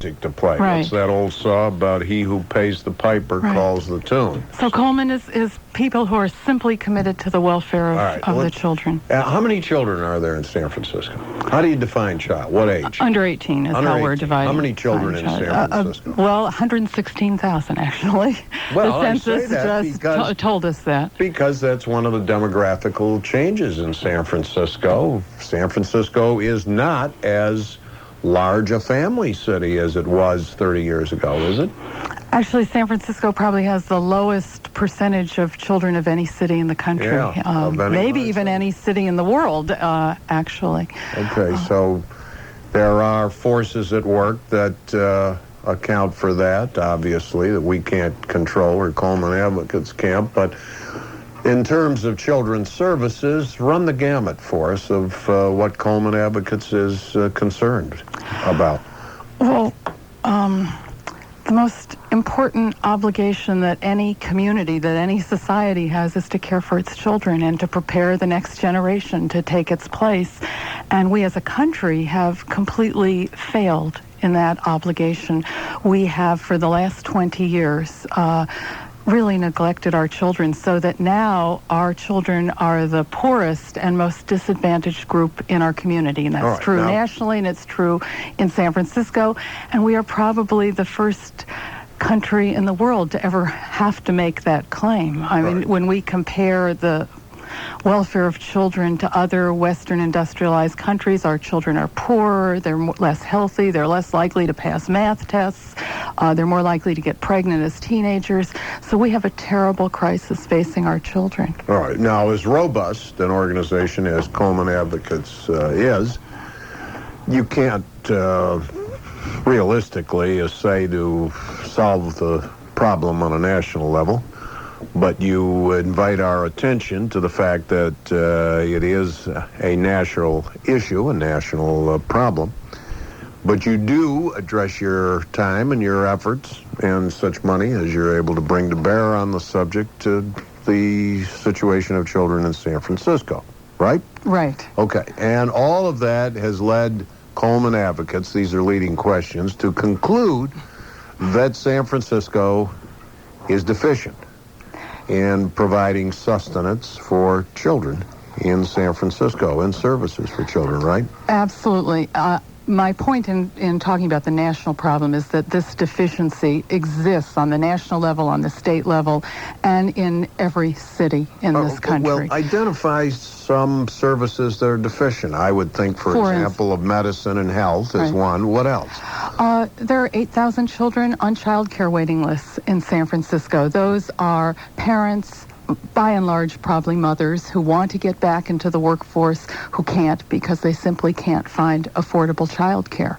music to play. Right. It's that old saw about he who pays the piper calls the tune. So Coleman is people who are simply committed to the welfare of the children. How many children are there in San Francisco? How do you define child? What age? Under 18 is how we're dividing. How many children in San Francisco? Well, 116,000 actually. Well, the census just told us that. Because that's one of the demographical changes in San Francisco. San Francisco is not as large a family city as it was 30 years ago, is it? Actually, San Francisco probably has the lowest percentage of children of any city in the country. Maybe even any city in the world, actually. Okay, so there are forces at work that account for that, obviously, that we can't control, or Coleman Advocates can't, but in terms of children's services, run the gamut for us of what Coleman Advocates is concerned about. Well, the most important obligation that any community, that any society has, is to care for its children and to prepare the next generation to take its place. And we as a country have completely failed in that obligation. We have, for the last 20 years, really neglected our children, so that now our children are the poorest and most disadvantaged group in our community. And that's true nationally, and it's true in San Francisco. And we are probably the first country in the world to ever have to make that claim. I mean, when we compare the welfare of children to other Western industrialized countries, our children are poorer, they're less healthy, they're less likely to pass math tests, they're more likely to get pregnant as teenagers. So we have a terrible crisis facing our children. All right. Now, as robust an organization as Coleman Advocates is, you can't realistically say to solve the problem on a national level. But you invite our attention to the fact that it is a national issue, a national problem. But you do address your time and your efforts and such money as you're able to bring to bear on the subject to the situation of children in San Francisco, right? Right. Okay. And all of that has led Coleman Advocates, these are leading questions, to conclude that San Francisco is deficient in providing sustenance for children in San Francisco and services for children, right? Absolutely. My point in talking about the national problem is that this deficiency exists on the national level, on the state level, and in every city in this country. Well, identify some services that are deficient. I would think, for example, of medicine and health is one. What else? There are 8,000 children on child care waiting lists in San Francisco. Those are parents, by and large, probably mothers, who want to get back into the workforce, who can't because they simply can't find affordable child care.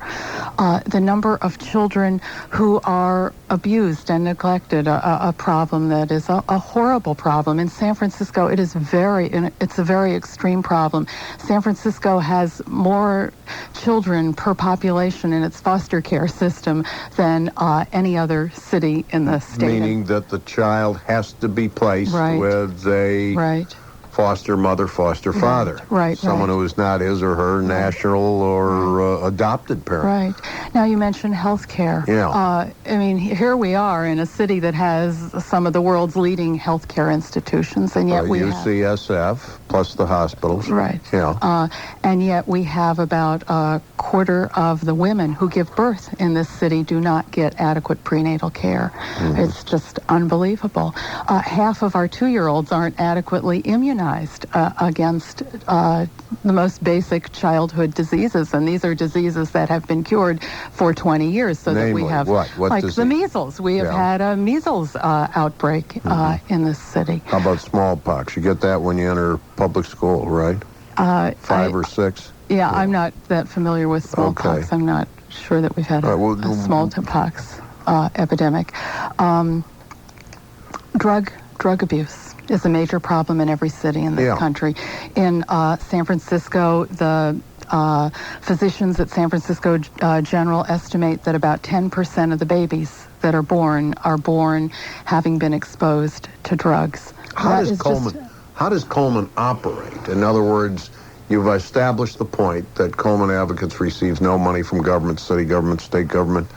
The number of children who are abused and neglected, a problem that is a horrible problem. In San Francisco, it's a very extreme problem. San Francisco has more children per population in its foster care system than any other city in the state. Meaning that the child has to be placed with a foster mother, foster father. Someone who is not his or her national or adopted parent. Right. Now, you mentioned health care. I mean, here we are in a city that has some of the world's leading health care institutions, and yet we UCSF, plus the hospitals. Right. And yet we have about a quarter of the women who give birth in this city do not get adequate prenatal care. It's just unbelievable. Half of our 2-year-olds aren't adequately immunized against the most basic childhood diseases, and these are diseases that have been cured for 20 years, so Namely, that we have what like disease? The measles. We have had a measles outbreak in this city. How about smallpox? You get that when you enter public school, right? 5 or 6? Yeah, I'm not that familiar with smallpox. I'm not sure that we've had a smallpox epidemic. Drug abuse is a major problem in every city in this country. In San Francisco, the physicians at San Francisco General estimate that about 10% of the babies that are born having been exposed to drugs. How does Coleman operate? In other words, you've established the point that Coleman Advocates receives no money from government, city government, state government,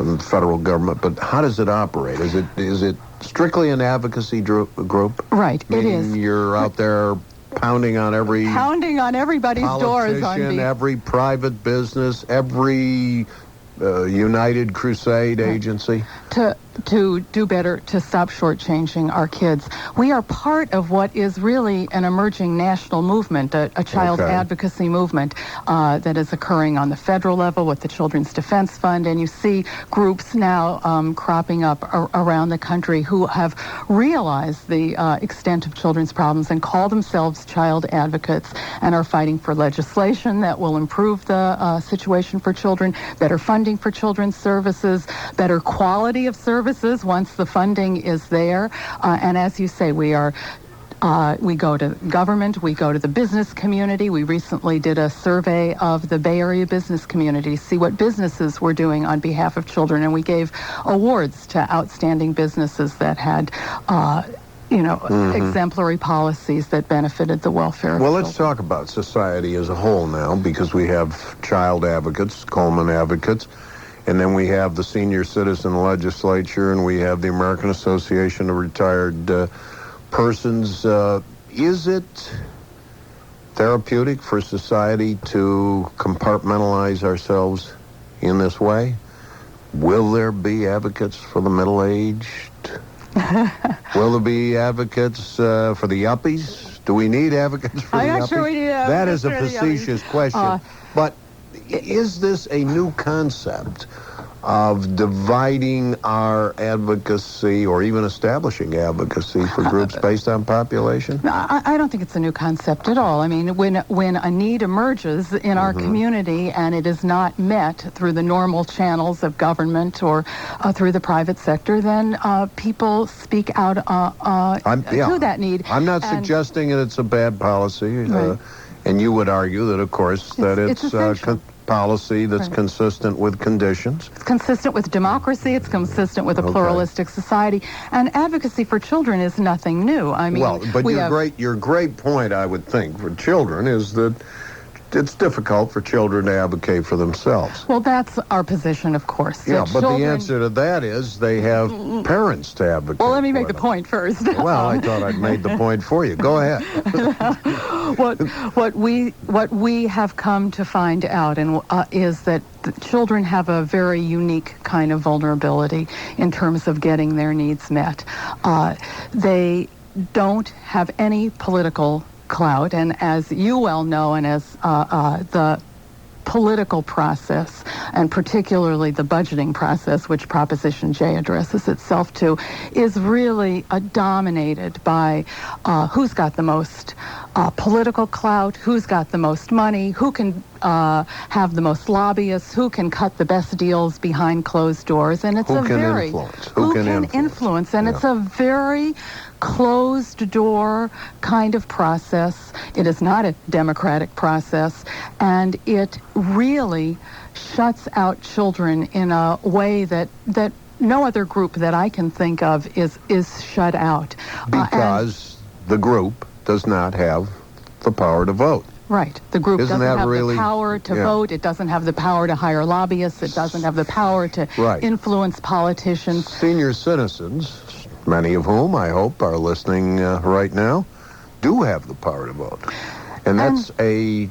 the federal government, but how does it operate? Is it strictly an advocacy group? Right, it is. Meaning you're out there pounding on everybody's doors, on every private business, every United Crusade agency? To do better, to stop shortchanging our kids. We are part of what is really an emerging national movement, a child advocacy movement that is occurring on the federal level with the Children's Defense Fund, and you see groups now cropping up around the country who have realized the extent of children's problems and call themselves child advocates and are fighting for legislation that will improve the situation for children, better funding for children's services, better quality of services once the funding is there. And as you say, we go to government, we go to the business community. We recently did a survey of the Bay Area business community to see what businesses were doing on behalf of children, and we gave awards to outstanding businesses that had exemplary policies that benefited the welfare of children. Let's talk about society as a whole now, because we have child advocates, Coleman advocates, and then we have the Senior Citizen Legislature, and we have the American Association of Retired Persons. Is it therapeutic for society to compartmentalize ourselves in this way? Will there be advocates for the middle-aged? Will there be advocates for the yuppies? Do we need advocates for the yuppies? I'm not sure we need advocates. That is a facetious question. But is this a new concept of dividing our advocacy or even establishing advocacy for groups based on population? I don't think it's a new concept at all. I mean, when a need emerges in our community and it is not met through the normal channels of government or through the private sector, then people speak out to that need. I'm not suggesting that it's a bad policy, Right. And you would argue that, of course, that it's policy that's consistent with conditions. It's consistent with democracy. It's consistent with a pluralistic society. And advocacy for children is nothing new. I mean, but your great point, I would think, for children is that it's difficult for children to advocate for themselves. Well, that's our position, of course. Yeah, but the answer to that is they have parents to advocate. Well, let me make the point first. Well, I thought I'd made the point for you. Go ahead. What we have come to find out is that children have a very unique kind of vulnerability in terms of getting their needs met. They don't have any political clout, and as you well know, and as the political process, and particularly the budgeting process, which Proposition J addresses itself to, is really dominated by who's got the most political clout, who's got the most money, who can have the most lobbyists, who can cut the best deals behind closed doors, and it's who can influence, and it's a very closed door kind of process. It is not a democratic process, and it really shuts out children in a way that no other group that I can think of is shut out. Because the group does not have the power to vote. Right. The group doesn't have the power to vote. It doesn't have the power to hire lobbyists. It doesn't have the power to influence politicians. Senior citizens, many of whom I hope are listening right now, do have the power to vote. And that's a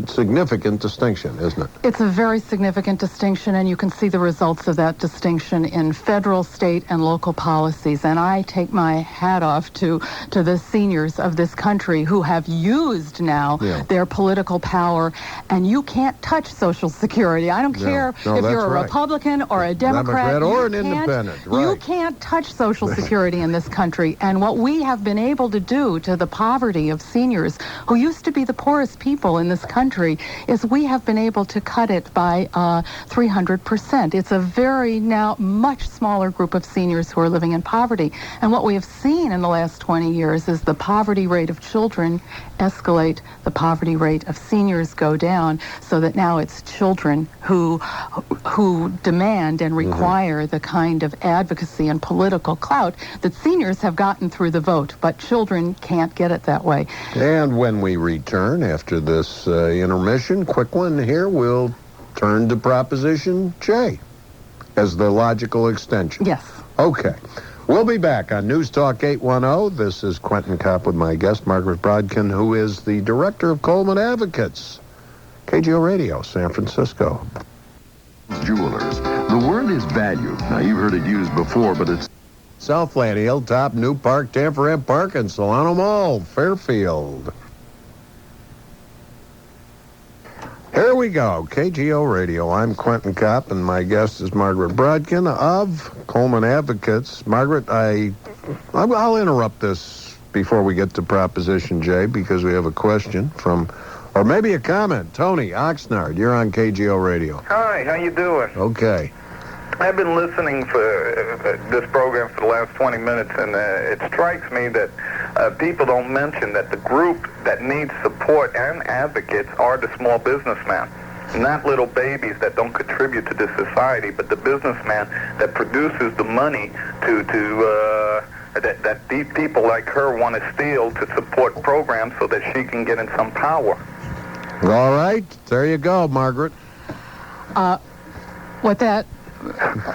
significant distinction, isn't it? It's a very significant distinction, and you can see the results of that distinction in federal, state, and local policies. And I take my hat off to the seniors of this country who have used now their political power. And you can't touch Social Security. I don't care if you're a Republican or a Democrat or an independent. You can't touch Social Security in this country. And what we have been able to do to the poverty of seniors, who used to be the poorest people in this country, is we have been able to cut it by 300%. It's a very now much smaller group of seniors who are living in poverty. And what we have seen in the last 20 years is the poverty rate of children escalate, the poverty rate of seniors go down, so that now it's children who demand and require the kind of advocacy and political clout that seniors have gotten through the vote, but children can't get it that way. And when we return after this intermission, quick one here, we'll turn to Proposition J. as the logical extension. Yes. Okay. We'll be back on News Talk 810. This is Quentin Kopp with my guest, Margaret Brodkin, who is the director of Coleman Advocates, KGO Radio, San Francisco. Jewelers. The word is value. Now, you've heard it used before, but it's Southland, Hilltop, New Park, Tampere Park, and Solano Mall, Fairfield. Here we go, KGO Radio. I'm Quentin Kopp, and my guest is Margaret Brodkin of Coleman Advocates. Margaret, I'll interrupt this before we get to Proposition J, because we have a question from, or maybe a comment. Tony Oxnard, you're on KGO Radio. Hi, how you doing? Okay. I've been listening for this program for the last 20 minutes, and it strikes me that people don't mention that the group that needs support and advocates are the small businessmen. Not little babies that don't contribute to this society, but the businessman that produces the money that these people like her want to steal to support programs so that she can get in some power. All right. There you go, Margaret. What that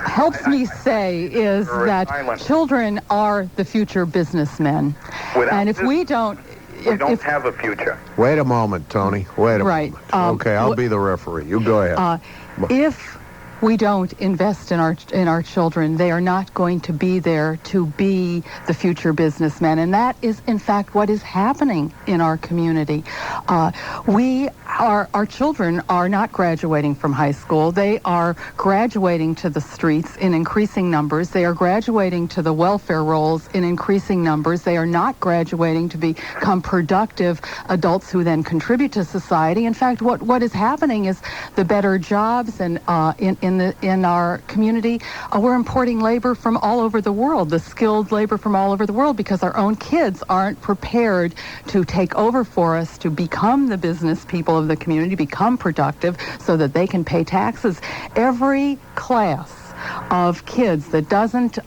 helps me say is that children are the future businessmen. And if we don't... We don't have a future. Wait a moment, Tony. Wait a moment. Okay, I'll be the referee. You go ahead. If we don't invest in our children, they are not going to be there to be the future businessmen. And that is, in fact, what is happening in our community. Our children are not graduating from high school. They are graduating to the streets in increasing numbers. They are graduating to the welfare rolls in increasing numbers. They are not graduating to become productive adults who then contribute to society. In fact, what is happening is the better jobs and in our community, we're importing labor from all over the world, the skilled labor from all over the world, because our own kids aren't prepared to take over for us, to become the business people of the community, become productive so that they can pay taxes. Every class of kids that doesn't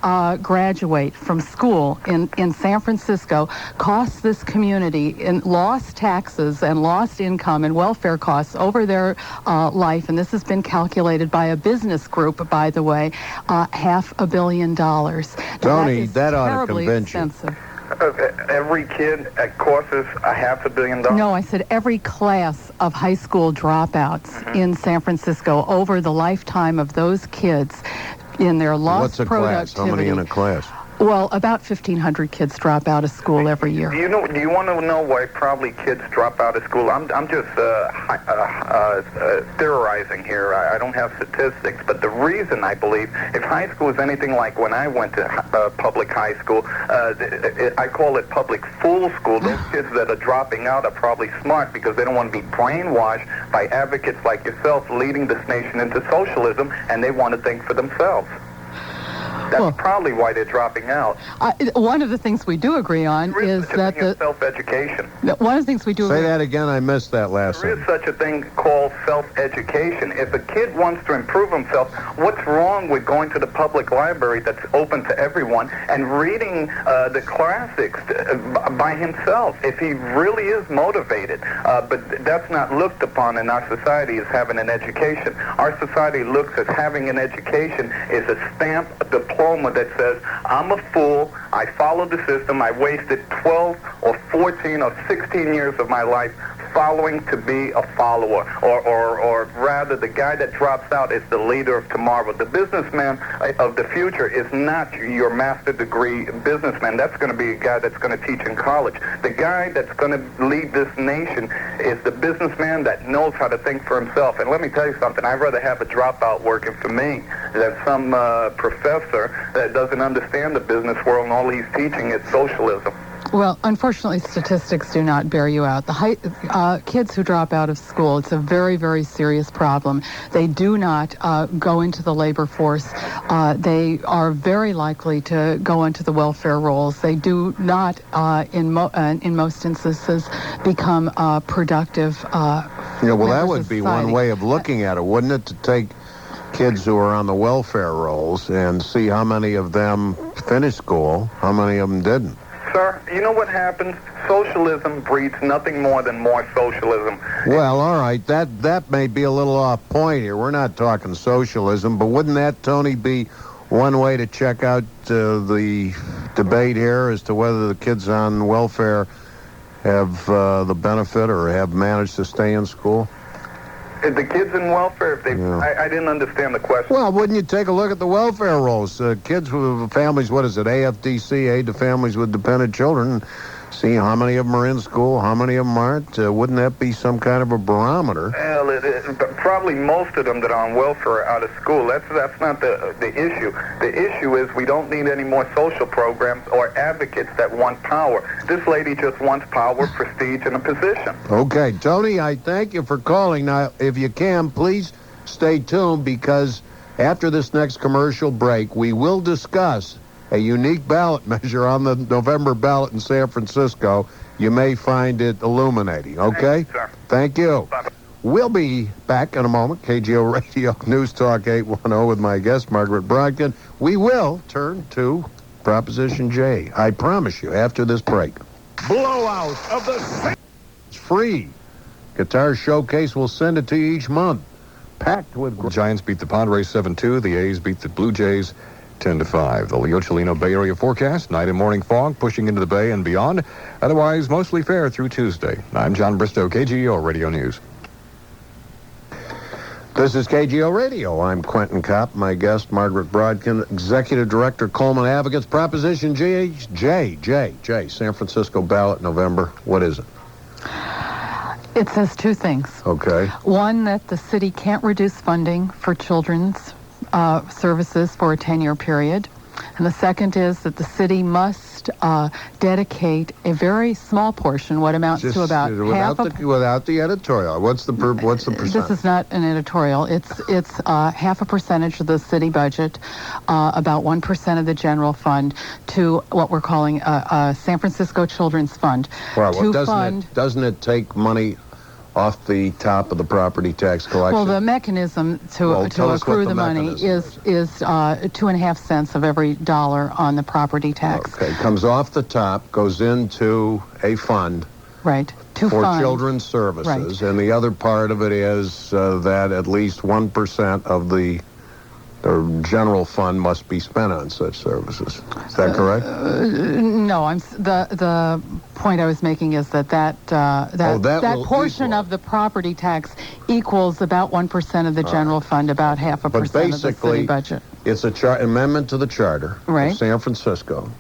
graduate from school in San Francisco costs this community in lost taxes and lost income and welfare costs over their life, and this has been calculated by a business group, by the way, $500 million. Tony, that ought to convince you. Every kid costs us $500 million? No, I said every class of high school dropouts in San Francisco over the lifetime of those kids in their lost productivity. What's a class? How many in a class? Well, about 1,500 kids drop out of school every year. Do you want to know why probably kids drop out of school? I'm just theorizing here. I don't have statistics, but the reason I believe, if high school is anything like when I went to public high school, I call it public fool school. Those kids that are dropping out are probably smart because they don't want to be brainwashed by advocates like yourself leading this nation into socialism, and they want to think for themselves. That's probably why they're dropping out. One of the things we do agree on is that the self-education. One of the things we do. Say that again. I missed that last There is such a thing called self-education. If a kid wants to improve himself, what's wrong with going to the public library that's open to everyone and reading the classics by himself if he really is motivated? But that's not looked upon in our society as having an education. Our society looks at having an education as a stamp, a diploma that says, I'm a fool, I followed the system, I wasted 12 or 14 or 16 years of my life following to be a follower, or rather the guy that drops out is the leader of tomorrow. The businessman of the future is not your master degree businessman. That's going to be a guy that's going to teach in college. The guy that's going to lead this nation is the businessman that knows how to think for himself. And let me tell you something, I'd rather have a dropout working for me than some professor that doesn't understand the business world and all he's teaching is socialism. Well, unfortunately, statistics do not bear you out. The kids who drop out of school, it's a very, very serious problem. They do not go into the labor force. They are very likely to go into the welfare rolls. They do not, in most instances, become productive. Well, that would be one way of looking at it, wouldn't it, to take kids who are on the welfare rolls and see how many of them finished school, how many of them didn't? Sir, You know what happens? Socialism breeds nothing more than more socialism. Well, all right, that may be a little off point here. We're not talking socialism, but wouldn't that, Tony, be one way to check out the debate here as to whether the kids on welfare have the benefit or have managed to stay in school? The kids in welfare, if they, Yeah. I didn't understand the question. Well, wouldn't you take a look at the welfare rolls? Kids with families, what is it, AFDC, Aid to Families with Dependent Children, see how many of them are in school, how many of them aren't? Wouldn't that be some kind of a barometer? Well, but probably most of them that are on welfare are out of school. That's not the issue. The issue is we don't need any more social programs or advocates that want power. This lady just wants power, prestige, and a position. Okay, Tony, I thank you for calling. Now, if you can, please stay tuned, because after this next commercial break, we will discuss a unique ballot measure on the November ballot in San Francisco. You may find it illuminating, okay? Thank you, sir. Thank you. Bye-bye. We'll be back in a moment. KGO Radio News Talk 810 with my guest, Margaret Brodkin. We will turn to Proposition J. I promise you, after this break. Blowout of the... It's free. Guitar Showcase will send it to you each month. Packed with... The Giants beat the Padres 7-2. The A's beat the Blue Jays 10-5. The Leo Chilino Bay Area forecast: night and morning fog pushing into the Bay and beyond. Otherwise, mostly fair through Tuesday. I'm John Bristow, KGO Radio News. This is KGO Radio. I'm Quentin Kopp. My guest, Margaret Brodkin, Executive Director, Coleman Advocates. Proposition J, San Francisco ballot, November. What is it? It says two things. Okay. One, that the city can't reduce funding for children's services for a 10-year period. And the second is that the city must dedicate a very small portion, what amounts to about without the editorial. What's the percent? This is not an editorial. It's half a percentage of the city budget, about 1% of the general fund, to what we're calling a San Francisco Children's Fund. Well, doesn't it take money off the top of the property tax collection? Well, the mechanism to accrue the money is 2.5 cents of every dollar on the property tax. Okay, comes off the top, goes into a fund. Right. For children's services, right. And the other part of it is that at least 1% of the general fund must be spent on such services. Is that correct? No, the point I was making is that portion of the property tax equals about 1% of the general fund, about half a percent of the city budget. It's an amendment to the charter of San Francisco.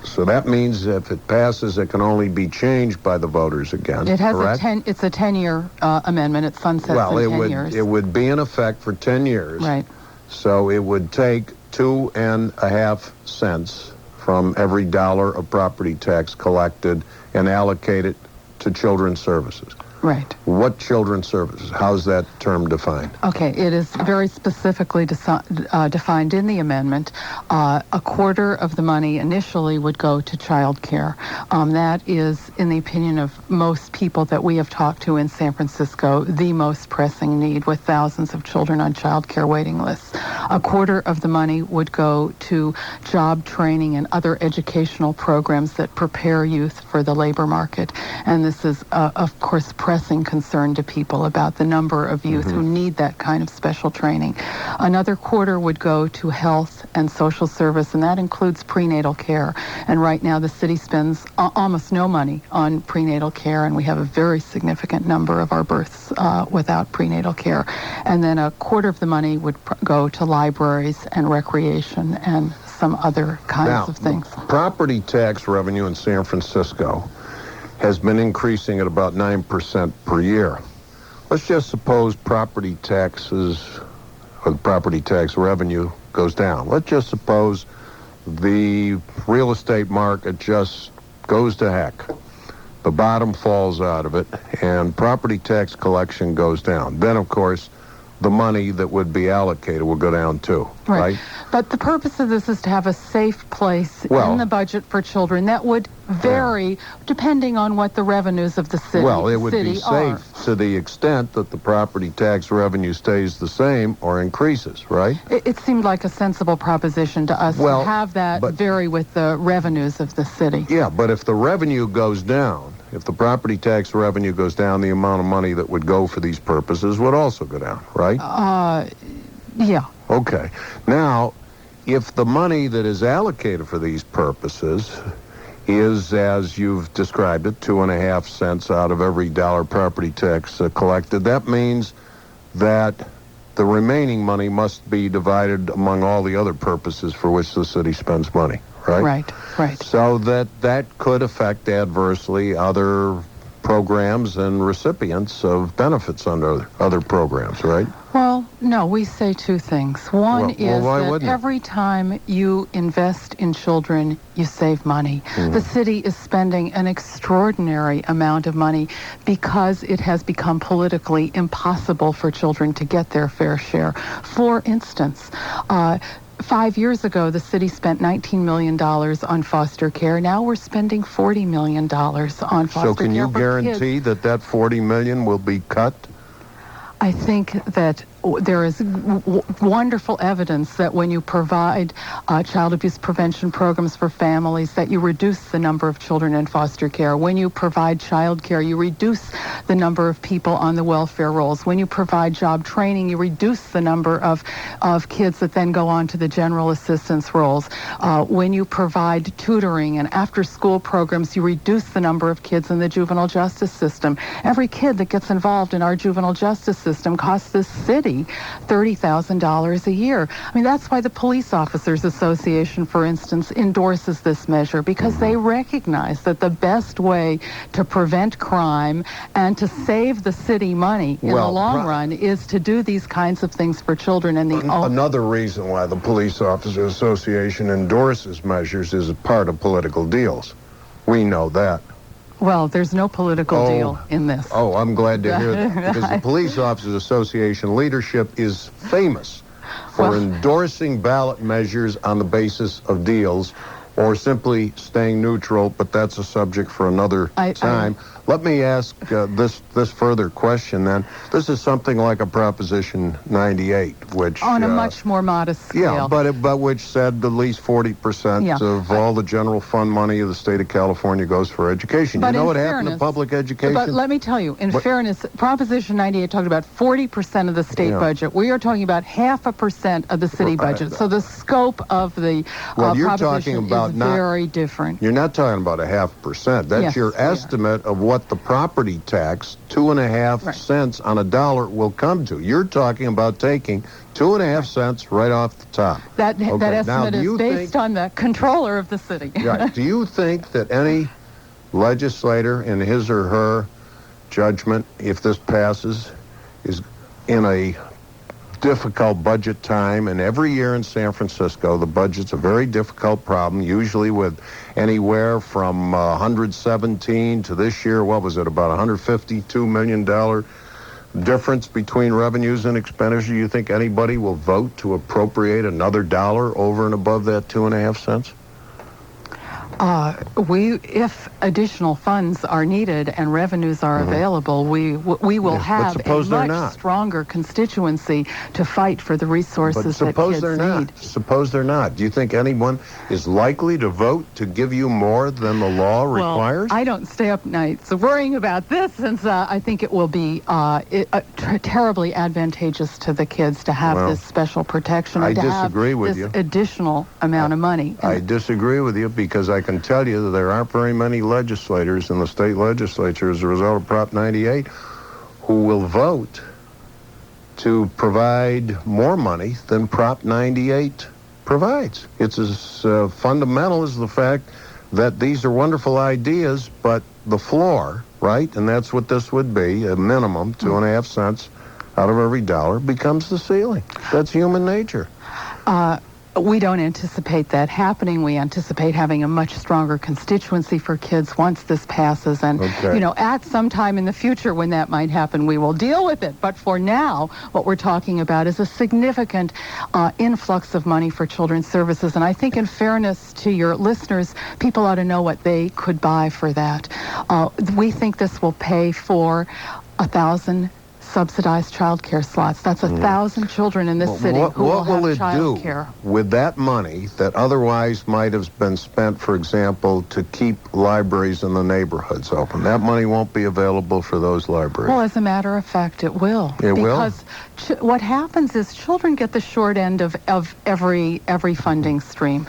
So that means if it passes, it can only be changed by the voters again. It has correct? It's a 10-year amendment. It sunsets in 10 years. It would be in effect for 10 years. Right. So it would take 2.5 cents from every dollar of property tax collected and allocate it to children's services. Right. What children's services? How's that term defined? Okay, it is very specifically defined in the amendment. A quarter of the money initially would go to child care. That is, in the opinion of most people that we have talked to in San Francisco, the most pressing need, with thousands of children on child care waiting lists. A quarter of the money would go to job training and other educational programs that prepare youth for the labor market. And this is, of course, pressing concern to people about the number of youth who need that kind of special training. Another quarter would go to health and social service, and that includes prenatal care. And right now the city spends almost no money on prenatal care, and we have a very significant number of our births without prenatal care. And then a quarter of the money would go to libraries and recreation and some other kinds of things. Property tax revenue in San Francisco has been increasing at about 9% per year. Let's just suppose property taxes or property tax revenue goes down. Let's just suppose the real estate market just goes to heck. The bottom falls out of it, and property tax collection goes down. Then, of course, the money that would be allocated will go down too, right? But the purpose of this is to have a safe place in the budget for children that would vary depending on what the revenues of the city Well, it would be are. safe to the extent that the property tax revenue stays the same or increases, right? It seemed like a sensible proposition to us Well, to have that but- vary with the revenues of the city. Yeah, but if the revenue goes down, if the property tax revenue goes down, the amount of money that would go for these purposes would also go down, right? Yeah. Okay. Now, if the money that is allocated for these purposes is, as you've described it, 2.5 cents out of every dollar property tax collected, that means that the remaining money must be divided among all the other purposes for which the city spends money, right? Right. So that could affect adversely other programs and recipients of benefits under other programs, right? Well, no, we say two things. One Well, is why that wouldn't it? every time you invest in children, you save money. The city is spending an extraordinary amount of money because it has become politically impossible for children to get their fair share. For instance, 5 years ago, the city spent $19 million on foster care. Now we're spending $40 million on foster care. So can you for kids. guarantee that $40 million will be cut? I think that there is wonderful evidence that when you provide child abuse prevention programs for families, that you reduce the number of children in foster care. When you provide child care, you reduce the number of people on the welfare rolls. When you provide job training, you reduce the number of kids that then go on to the general assistance roles. When you provide tutoring and after-school programs, you reduce the number of kids in the juvenile justice system. Every kid that gets involved in our juvenile justice system costs this city $30,000 a year. I mean, that's why the Police Officers Association, for instance, endorses this measure, because they recognize that the best way to prevent crime and to save the city money in the long run is to do these kinds of things for children. And Another reason why the Police Officers Association endorses measures is a part of political deals. We know that. Well, there's no political deal in this. Oh, I'm glad to hear that, because the Police Officers Association leadership is famous for endorsing ballot measures on the basis of deals or simply staying neutral, but that's a subject for another time. Let me ask this further question then. This is something like a Proposition 98, which... On a much more modest scale. Yeah, but which said at least 40% of all the general fund money of the state of California goes for education. But you know what fairness, happened to public education? But let me tell you, in fairness, Proposition 98 talked about 40% of the state budget. We are talking about 0.5% of the city budget. So the scope of the proposition is very different. You're not talking about 0.5%. That's your estimate of what the property tax, 2.5 cents on a dollar, will come to. You're talking about taking 2.5 cents right off the top. That estimate is based on the controller of the city. Right. Do you think that any legislator, in his or her judgment, if this passes, is in a difficult budget time? And every year in San Francisco, the budget's a very difficult problem, usually with anywhere from 117 to this year, what was it, about $152 million difference between revenues and expenditure. You think anybody will vote to appropriate another dollar over and above that 2.5 cents? If additional funds are needed and revenues are available, we will have a much stronger constituency to fight for the resources that kids need. Suppose they're not. Do you think anyone is likely to vote to give you more than the law requires? I don't stay up nights worrying about this, since I think it will be terribly advantageous to the kids to have this special protection and to have this additional amount of money. I disagree with you, because I can tell you that there aren't very many legislators in the state legislature as a result of Prop 98 who will vote to provide more money than Prop 98 provides. It's as fundamental as the fact that these are wonderful ideas, but the floor, right, and that's what this would be, a minimum 2.5 cents out of every dollar, becomes the ceiling. That's human nature. We don't anticipate that happening. We anticipate having a much stronger constituency for kids once this passes. And, at some time in the future when that might happen, we will deal with it. But for now, what we're talking about is a significant influx of money for children's services. And I think in fairness to your listeners, people ought to know what they could buy for that. We think this will pay for 1,000 subsidized child care slots. That's 1,000 children in this city who will have child care. What will it do with that money that otherwise might have been spent, for example, to keep libraries in the neighborhoods open? That money won't be available for those libraries. Well, as a matter of fact, it will. It will? Because what happens is children get the short end of every funding stream.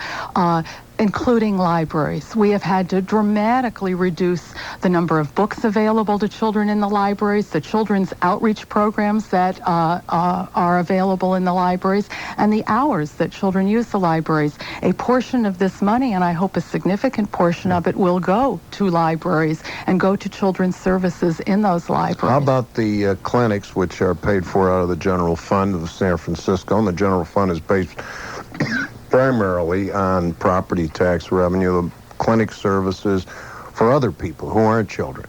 Including libraries. We have had to dramatically reduce the number of books available to children in the libraries, the children's outreach programs that are available in the libraries, and the hours that children use the libraries. A portion of this money, and I hope a significant portion of it, will go to libraries and go to children's services in those libraries. How about the clinics, which are paid for out of the general fund of San Francisco? And the general fund is based primarily on property tax revenue, the clinic services for other people who aren't children,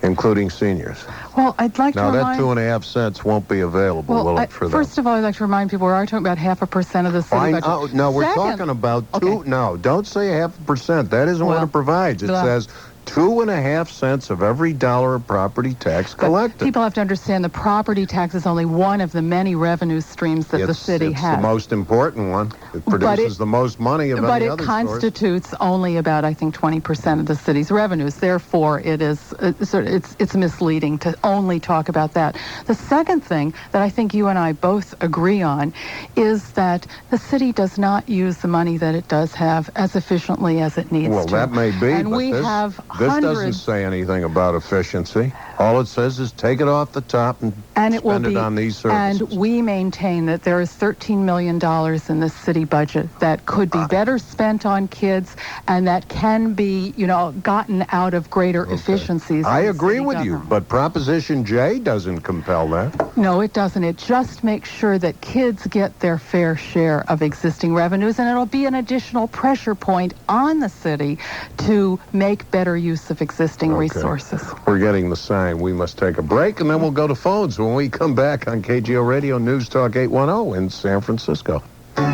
including seniors. Well, I'd like to remind... Now, that 2.5 cents won't be available, will it, for them? First of all, I'd like to remind people, we are talking about 0.5% of the city budget. No, we're talking about no, don't say 0.5%. That isn't what it provides. It says 2.5 cents of every dollar of property tax collected. But people have to understand the property tax is only one of the many revenue streams that the city has. It's the most important one. It produces the most money of any other source. But it constitutes only about, I think, 20% of the city's revenues. Therefore, it's misleading to only talk about that. The second thing that I think you and I both agree on is that the city does not use the money that it does have as efficiently as it needs to. Well, that may be, and this doesn't say anything about efficiency. All it says is take it off the top and spend it on these services. And we maintain that there is $13 million in the city budget that could be better spent on kids and that can be, gotten out of greater efficiencies. I agree with you, but Proposition J doesn't compel that. No, it doesn't. It just makes sure that kids get their fair share of existing revenues, and it'll be an additional pressure point on the city to make better use of existing resources. We're getting the sign. We must take a break, and then we'll go to phones when we come back on KGO Radio News Talk 810 in San Francisco.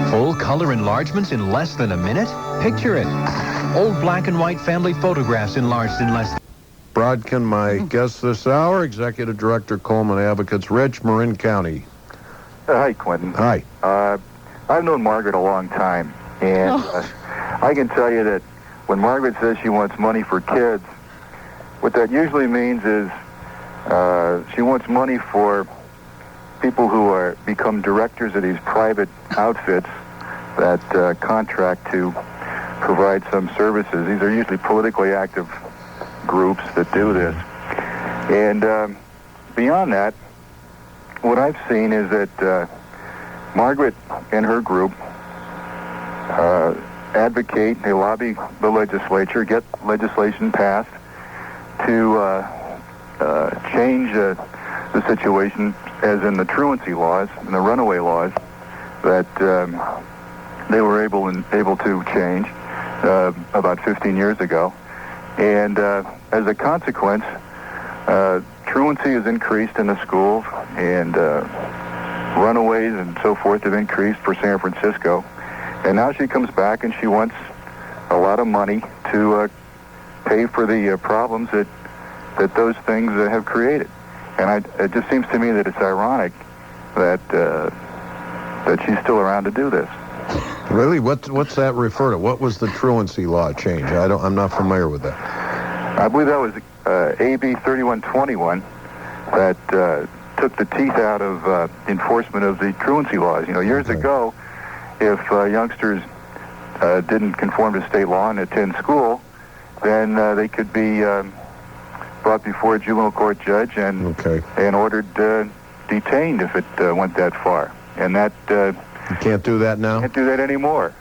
Full color enlargements in less than a minute? Picture it. Old black and white family photographs enlarged in less than... Brodkin, my guest this hour, Executive Director, Coleman Advocates, Rich, Marin County. Hi, Quentin. Hi. I've known Margaret a long time, and I can tell you that when Margaret says she wants money for kids, what that usually means is she wants money for people who become directors of these private outfits that contract to provide some services. These are usually politically active groups that do this. And beyond that, what I've seen is that Margaret and her group advocate, they lobby the legislature, get legislation passed to change the situation, as in the truancy laws and the runaway laws that they were able to change about 15 years ago. And as a consequence, truancy has increased in the schools, and runaways and so forth have increased for San Francisco. And now she comes back and she wants a lot of money to pay for the problems that those things have created. And it just seems to me that it's ironic that she's still around to do this. Really? What's that refer to? What was the truancy law change? I'm not familiar with that. I believe that was AB 3121 that took the teeth out of enforcement of the truancy laws. Years ago, if youngsters didn't conform to state law and attend school, then they could be brought before a juvenile court judge and ordered detained if it went that far. And that you can't do that now? Can't do that anymore.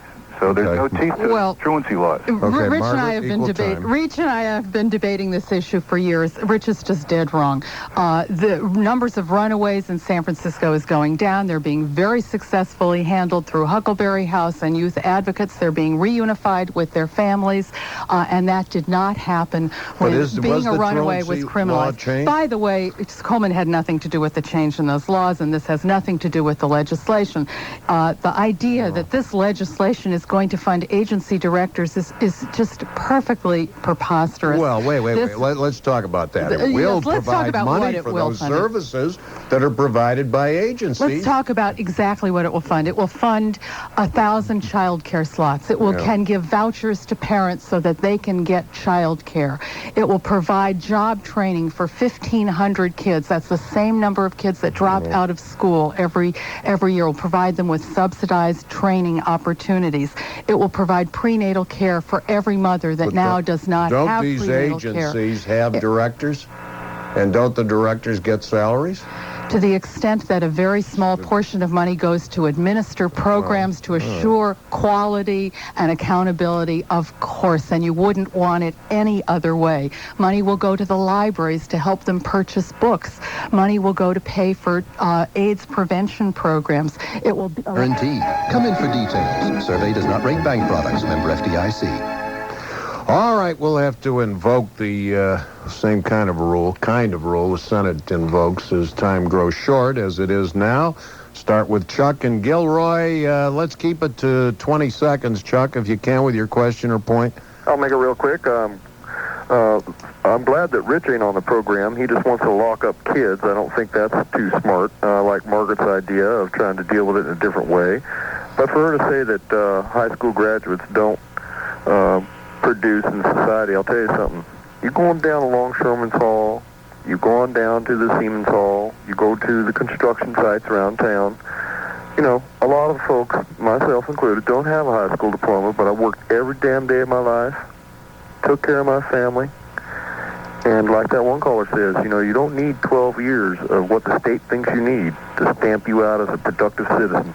So there's Okay. no teeth to Well, truancy laws. Okay, Rich and Margaret, I have been equal time. Rich and I have been debating this issue for years. Rich is just dead wrong. The numbers of runaways in San Francisco is going down. They're being very successfully handled through Huckleberry House and youth advocates. They're being reunified with their families, and that did not happen when was being a the runaway was truancy law criminalized. changed? By the way, Coleman had nothing to do with the change in those laws, and this has nothing to do with the legislation. The idea that this legislation is going to fund agency directors is just perfectly preposterous. Well, wait. This- Let's talk about that. It Yes, will let's talk provide about what money it for will those fund. services that are provided by agencies. Let's talk about exactly what it will fund. It will fund 1,000 child care slots. It will can give vouchers to parents so that they can get child care. It will provide job training for 1,500 kids. That's the same number of kids that drop out of school every year. It will provide them with subsidized training opportunities. It will provide prenatal care for every mother that now does not Don't have these prenatal care. agencies have directors? And don't the directors get salaries? To the extent that a very small portion of money goes to administer programs to assure quality and accountability, of course, and you wouldn't want it any other way. Money will go to the libraries to help them purchase books. Money will go to pay for AIDS prevention programs. It will be Guaranteed. Come in for details. Survey does not rate bank products. Member FDIC. All right, we'll have to invoke the same kind of rule the Senate invokes as time grows short, as it is now. Start with Chuck and Gilroy. Let's keep it to 20 seconds, Chuck, if you can, with your question or point. I'll make it real quick. I'm glad that Rich ain't on the program. He just wants to lock up kids. I don't think that's too smart. I like Margaret's idea of trying to deal with it in a different way. But for her to say that high school graduates don't produce in society, I'll tell you something. You go on down to Longshoremen's Hall, you go on down to the Siemens Hall, you go to the construction sites around town. You know, a lot of folks, myself included, don't have a high school diploma, but I worked every damn day of my life, took care of my family, and like that one caller says, you know, you don't need 12 years of what the state thinks you need to stamp you out as a productive citizen.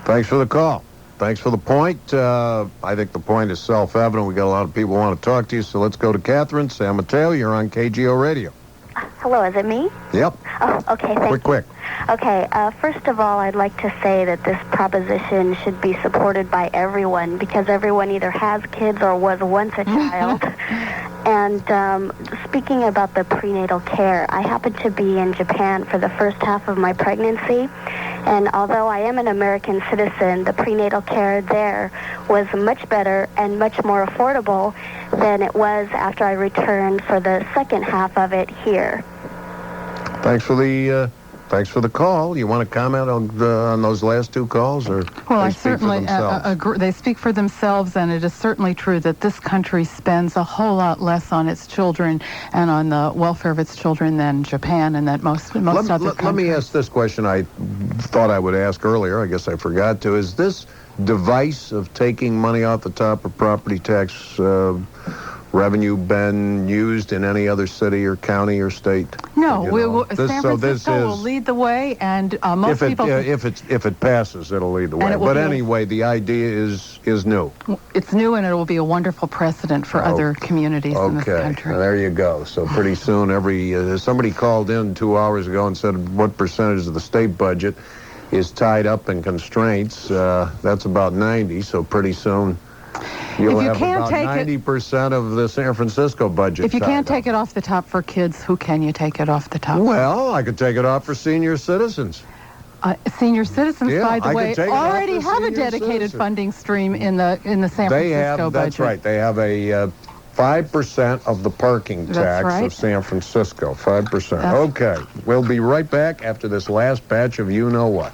Thanks for the call. Thanks for the point. I think the point is self-evident. We got a lot of people who want to talk to you, so let's go to Catherine. San Mateo, you're on KGO Radio. Hello, is it me? Yep. Oh, okay, thank you. Quick. Okay, first of all, I'd like to say that this proposition should be supported by everyone because everyone either has kids or was once a child. And speaking about the prenatal care, I happened to be in Japan for the first half of my pregnancy. And although I am an American citizen, the prenatal care there was much better and much more affordable than it was after I returned for the second half of it here. Thanks for the call. You want to comment on those last two calls, or Well, they I speak for certainly themselves? agree. They speak for themselves, and it is certainly true that this country spends a whole lot less on its children and on the welfare of its children than Japan and that most other countries. Let me ask this question I thought I would ask earlier. I guess I forgot to. Is this device of taking money off the top of property tax revenue been used in any other city or county or state? No, So San Francisco this will is, lead the way, and most people. if it passes, it'll lead the way. But anyway, the idea is new. It's new, and it will be a wonderful precedent for other communities in this country. Okay, there you go. So pretty soon, somebody called in 2 hours ago and said what percentage of the state budget is tied up in constraints. That's about 90. So pretty soon, you'll have about 90% of the San Francisco budget. If you can't tied take it off the top for kids, who can you take it off the top? Well, I could take it off for senior citizens. Senior citizens, Yeah, by the I way, could take it off already for have a senior dedicated citizens. funding stream in the San Francisco budget. That's right. They have a 5% of the parking That's tax right. of San Francisco. 5%. Okay. We'll be right back after this last batch of you know what.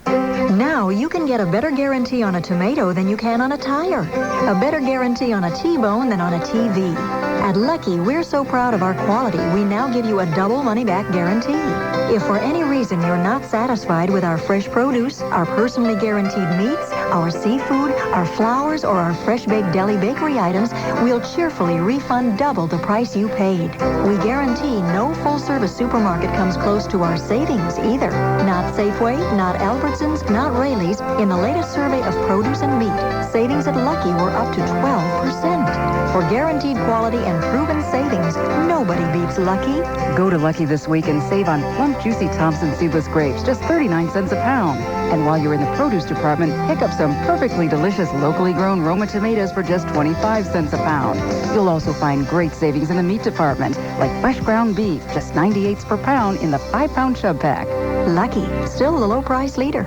Now you can get a better guarantee on a tomato than you can on a tire. A better guarantee on a T-bone than on a TV. At Lucky, we're so proud of our quality, we now give you a double money-back guarantee. If for any reason you're not satisfied with our fresh produce, our personally guaranteed meats, our seafood, our flowers, or our fresh-baked deli bakery items, we'll cheerfully refund double the price you paid. We guarantee no full-service supermarket comes close to our savings either. Not Safeway, not Albertsons, not Raley's. In the latest survey of produce and meat, savings at Lucky were up to 12%. For guaranteed quality and proven savings, nobody beats Lucky. Go to Lucky this week and save on plump, juicy Thompson seedless grapes, just 39 cents a pound. And while you're in the produce department, pick up some perfectly delicious locally grown Roma tomatoes for just 25 cents a pound. You'll also find great savings in the meat department, like fresh ground beef, just 98 cents per pound in the 5-pound chub pack. Lucky, still the low price leader.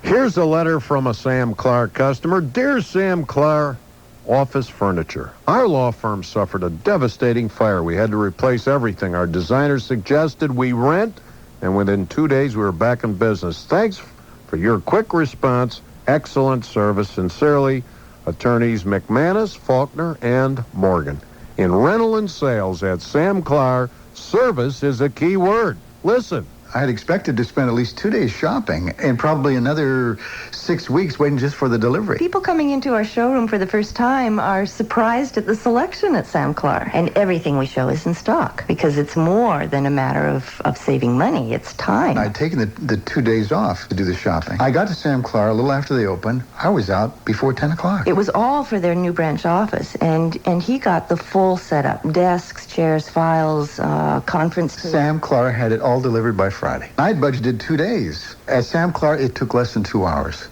Here's a letter from a Sam Clark customer. Dear Sam Clark, Office Furniture. Our law firm suffered a devastating fire. We had to replace everything. Our designers suggested we rent, and within 2 days we were back in business. Thanks for your quick response. Excellent service. Sincerely, attorneys McManus, Faulkner, and Morgan. In rental and sales at Sam Clark, service is a key word. Listen. I had expected to spend at least 2 days shopping and probably another 6 weeks waiting just for the delivery. People coming into our showroom for the first time are surprised at the selection at Sam Clark. And everything we show is in stock because it's more than a matter of saving money. It's time. I'd taken the 2 days off to do the shopping. I got to Sam Clark a little after they opened. I was out before 10 o'clock. It was all for their new branch office, and he got the full setup. Desks, chairs, files, conference. Sam Clark had it all delivered by Friday. I'd budgeted 2 days. At Sam Clark, it took less than 2 hours.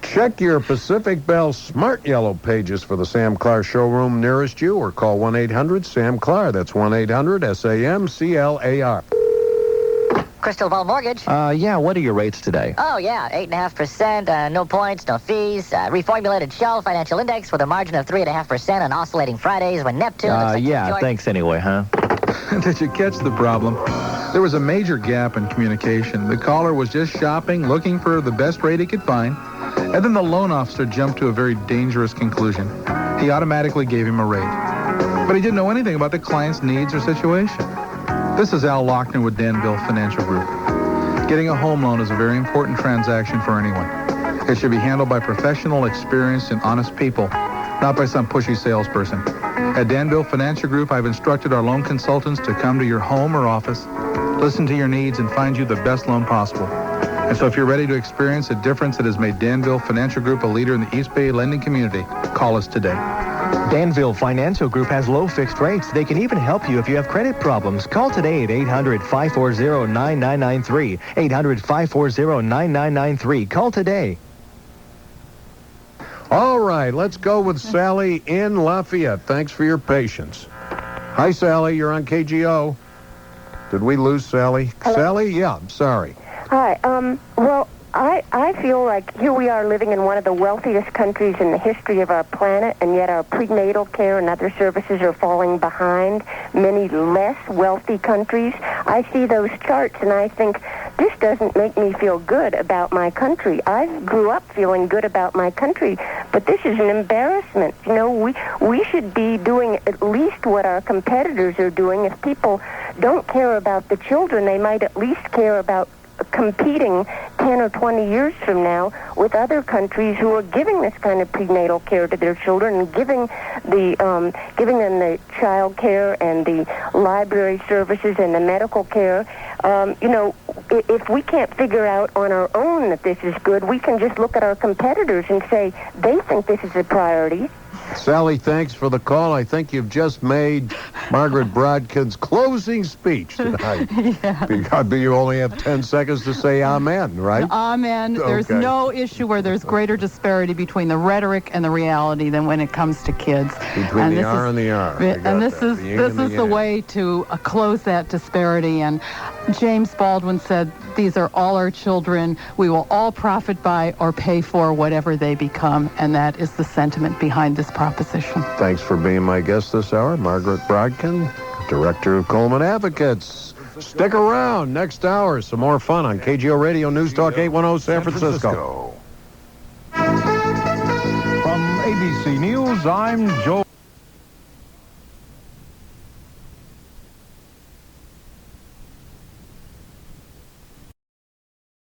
Check your Pacific Bell Smart Yellow pages for the Sam Clark showroom nearest you, or call 1-800-SAM-CLAR. That's 1-800-SAM-CLAR. Crystal Ball Mortgage. Yeah, what are your rates today? Oh, yeah, 8.5%, no points, no fees, reformulated shell financial index with a margin of 3.5% on oscillating Fridays when Neptune... yeah, thanks anyway, huh? Did you catch the problem? There was a major gap in communication. The caller was just shopping, looking for the best rate he could find, and then the loan officer jumped to a very dangerous conclusion. He automatically gave him a rate. But he didn't know anything about the client's needs or situation. This is Al Lochner with Danville Financial Group. Getting a home loan is a very important transaction for anyone. It should be handled by professional, experienced, and honest people, not by some pushy salesperson. At Danville Financial Group, I've instructed our loan consultants to come to your home or office, listen to your needs, and find you the best loan possible. And so if you're ready to experience a difference that has made Danville Financial Group a leader in the East Bay lending community, call us today. Danville Financial Group has low fixed rates. They can even help you if you have credit problems. Call today at 800-540-9993. 800-540-9993. Call today. All right, let's go with Sally in Lafayette. Thanks for your patience. Hi, Sally. You're on KGO. Did we lose Sally? Hello? Sally? Yeah, I'm sorry. Hi. Well, I feel like here we are living in one of the wealthiest countries in the history of our planet, and yet our prenatal care and other services are falling behind many less wealthy countries. I see those charts, and I think, this doesn't make me feel good about my country. I grew up feeling good about my country, but this is an embarrassment. You know, we should be doing at least what our competitors are doing. If people don't care about the children, they might at least care about competing 10 or 20 years from now with other countries who are giving this kind of prenatal care to their children and giving them the child care and the library services and the medical care. You know, if we can't figure out on our own that this is good, we can just look at our competitors and say they think this is a priority. Sally, thanks for the call. I think you've just made Margaret Brodkin's closing speech tonight. Yeah. Because you only have 10 seconds to say amen, right? Amen. There's Okay. no issue where there's greater disparity between the rhetoric and the reality than when it comes to kids. Between the R and the R. And this is the way to close that disparity. And James Baldwin said, these are all our children. We will all profit by or pay for whatever they become. And that is the sentiment behind this proposition. Thanks for being my guest this hour, Margaret Brodkin, Director of Coleman Advocates. Stick around. Next hour, some more fun on KGO Radio News Talk 810 San Francisco. From ABC News, I'm Joe.